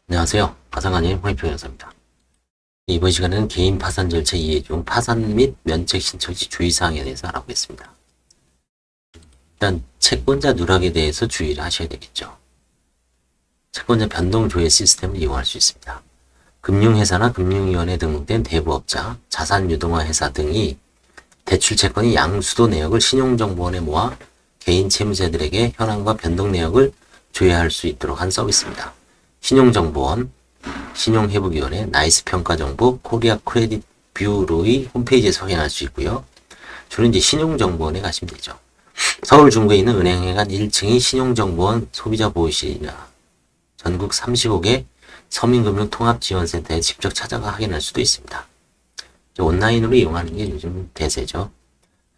안녕하세요. 파산관님 홍익표 변호사입니다. 이번 시간에는 개인 파산 절차 이해 중 파산 및 면책 신청 시 주의사항에 대해서 알아보겠습니다. 일단 채권자 누락에 대해서 주의를 하셔야 되겠죠. 채권자 변동 조회 시스템을 이용할 수 있습니다. 금융회사나 금융위원회에 등록된 대부업자, 자산유동화 회사 등이 대출 채권의 양수도 내역을 신용정보원에 모아 개인 채무자들에게 현황과 변동 내역을 조회할 수 있도록 한 서비스입니다. 신용정보원, 신용회복위원회, 나이스평가정보, 코리아 크레딧 뷰로의 홈페이지에서 확인할 수 있고요. 주로 이제 신용정보원에 가시면 되죠. 서울 중구에 있는 은행회관 1층이 신용정보원 소비자보호실이나 전국 35개 서민금융통합지원센터에 직접 찾아가 확인할 수도 있습니다. 온라인으로 이용하는 게 요즘 대세죠.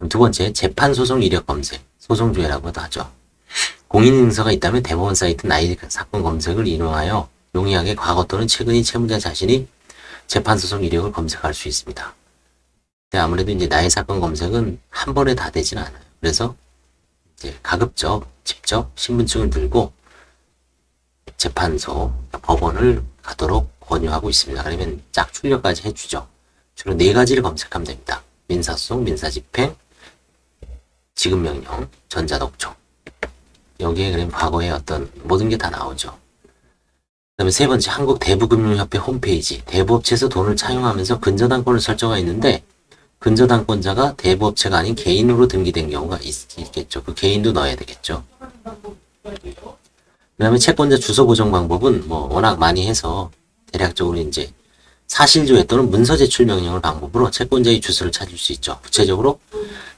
두 번째, 재판소송 이력 검색, 소송조회라고도 하죠. 공인인증서가 있다면 대법원 사이트 나이 사건 검색을 이용하여 용이하게 과거 또는 최근의 채무자 자신이 재판소송 이력을 검색할 수 있습니다. 근데 아무래도 이제 나이 사건 검색은 한 번에 다 되진 않아요. 그래서 이제 가급적 직접 신분증을 들고 재판소, 법원을 가도록 권유하고 있습니다. 그러면 짝출력까지 해주죠. 주로 4가지를 검색하면 됩니다. 민사소송, 민사집행, 지급명령, 전자독촉. 여기에 그럼 과거의 어떤 모든 게 다 나오죠. 그 다음에 세 번째, 한국대부금융협회 홈페이지. 대부업체에서 돈을 차용하면서 근저당권을 설정하고 있는데 근저당권자가 대부업체가 아닌 개인으로 등기된 경우가 있겠죠. 그 개인도 넣어야 되겠죠. 그 다음에 채권자 주소 보정 방법은 뭐 워낙 많이 해서 대략적으로 이제 사실조회 또는 문서 제출 명령을 방법으로 채권자의 주소를 찾을 수 있죠. 구체적으로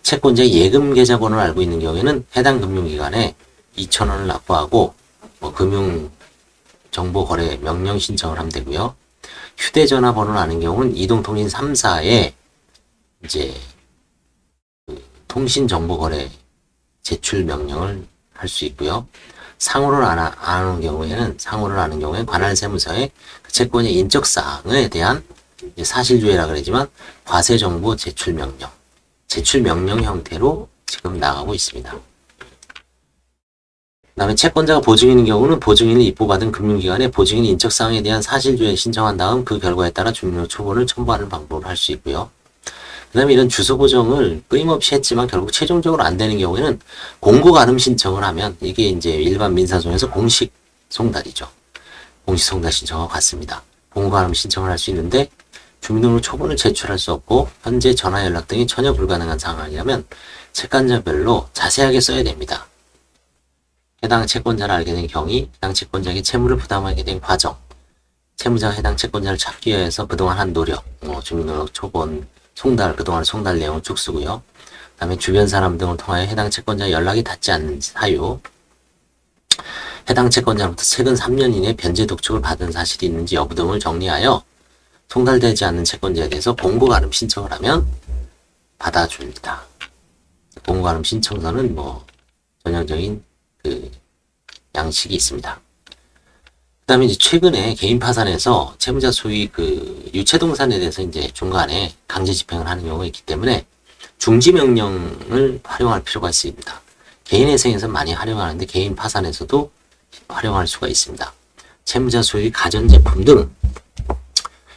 채권자의 예금 계좌번호를 알고 있는 경우에는 해당 금융기관에 2,000원을 납부하고 금융정보거래 명령 신청을 하면 되고요. 휴대전화 번호를 아는 경우는 이동통신 3사에 이제 통신정보거래 제출 명령을 할 수 있고요. 상호를 아는 경우에는 관할 세무서에 그 채권의 인적 사항에 대한 사실조회라 그러지만 과세정보 제출 명령 형태로 지금 나가고 있습니다. 그 다음에 채권자가 보증인인 경우는 보증인을 입보받은 금융기관에 보증인 인적사항에 대한 사실조회 신청한 다음 그 결과에 따라 중요 처분을 첨부하는 방법을 할 수 있고요. 그 다음에 이런 주소 보정을 끊임없이 했지만 결국 최종적으로 안 되는 경우에는 공고 가름 신청을 하면 이게 이제 일반 민사소송에서 공식 송달이죠. 공식 송달 신청과 같습니다. 공고 가름 신청을 할 수 있는데 주민등록 초본을 제출할 수 없고 현재 전화 연락 등이 전혀 불가능한 상황이라면 채권자별로 자세하게 써야 됩니다. 해당 채권자를 알게 된 경위, 해당 채권자에게 채무를 부담하게 된 과정, 채무자가 해당 채권자를 찾기 위해서 그동안 한 노력, 주민등록 초본, 송달, 그동안 송달 내용을 쭉 쓰고요. 그 다음에 주변 사람 등을 통하여 해당 채권자 연락이 닿지 않는 사유, 해당 채권자로부터 최근 3년 이내 변제 독촉을 받은 사실이 있는지 여부 등을 정리하여 송달되지 않는 채권자에 대해서 공고 가름 신청을 하면 받아줍니다. 공고 가름 신청서는 뭐 전형적인 그 양식이 있습니다. 그 다음에 이제 최근에 개인 파산에서 채무자 소유의 그 유체동산에 대해서 이제 중간에 강제 집행을 하는 경우가 있기 때문에 중지명령을 활용할 필요가 있습니다. 개인회생에서 많이 활용하는데 개인 파산에서도 활용할 수가 있습니다. 채무자 소유의 가전제품 등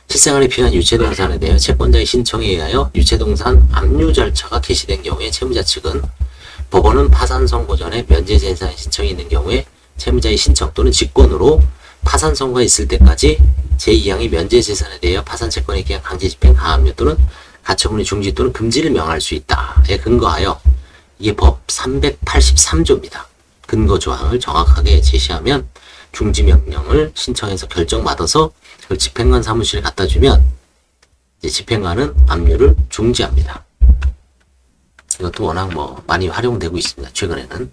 실생활에 필요한 유체동산에 대해 채권자의 신청에 의하여 유체동산 압류 절차가 개시된 경우에 채무자 측은 법원은 파산 선고 전에 면제 재산 신청이 있는 경우에 채무자의 신청 또는 직권으로 파산 선고가 있을 때까지 제2항의 면제 재산에 대하여 파산 채권에 대한 강제 집행, 가압류 또는 가처분의 중지 또는 금지를 명할 수 있다에 근거하여 이게 법 383조입니다. 근거 조항을 정확하게 제시하면 중지 명령을 신청해서 결정받아서 그걸 집행관 사무실에 갖다 주면 이제 집행관은 압류를 중지합니다. 이것도 워낙 뭐 많이 활용되고 있습니다. 최근에는.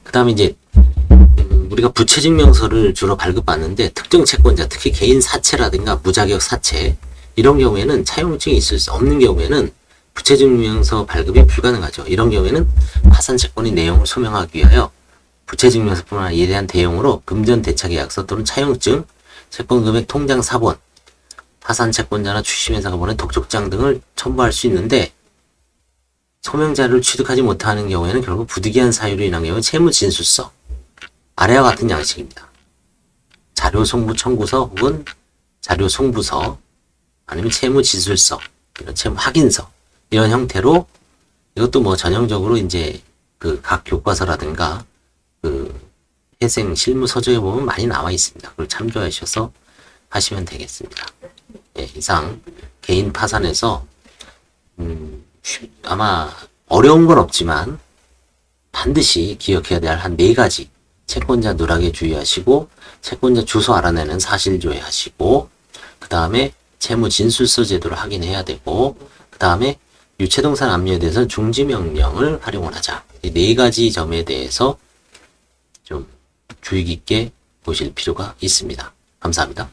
그 다음에 이제 우리가 부채증명서를 주로 발급받는데 특정 채권자, 특히 개인 사채라든가 무자격 사채 이런 경우에는 차용증이 있을 수 없는 경우에는 부채증명서 발급이 불가능하죠. 이런 경우에는 파산 채권의 내용을 소명하기 위하여 부채증명서뿐만 아니라 이에 대한 대용으로 금전대차계약서 또는 차용증, 채권금액 통장 사본, 파산 채권자나 출심회사가 보낸 독촉장 등을 첨부할 수 있는데 소명 자료를 취득하지 못하는 경우에는 결국 부득이한 사유로 인한 경우에 채무 진술서 아래와 같은 양식입니다. 자료 송부 청구서 혹은 자료 송부서 아니면 채무 진술서 이런 채무 확인서 이런 형태로 이것도 뭐 전형적으로 이제 그 각 교과서라든가 그 회생 실무 서적에 보면 많이 나와 있습니다. 그걸 참조하셔서 하시면 되겠습니다. 예, 이상 개인 파산에서 아마 어려운 건 없지만 반드시 기억해야 될 한 4가지 채권자 누락에 주의하시고 채권자 주소 알아내는 사실 조회하시고 그 다음에 채무 진술서 제도를 확인해야 되고 그 다음에 유체동산 압류에 대해서 중지명령을 활용을 하자. 이 4가지 점에 대해서 좀 주의 깊게 보실 필요가 있습니다. 감사합니다.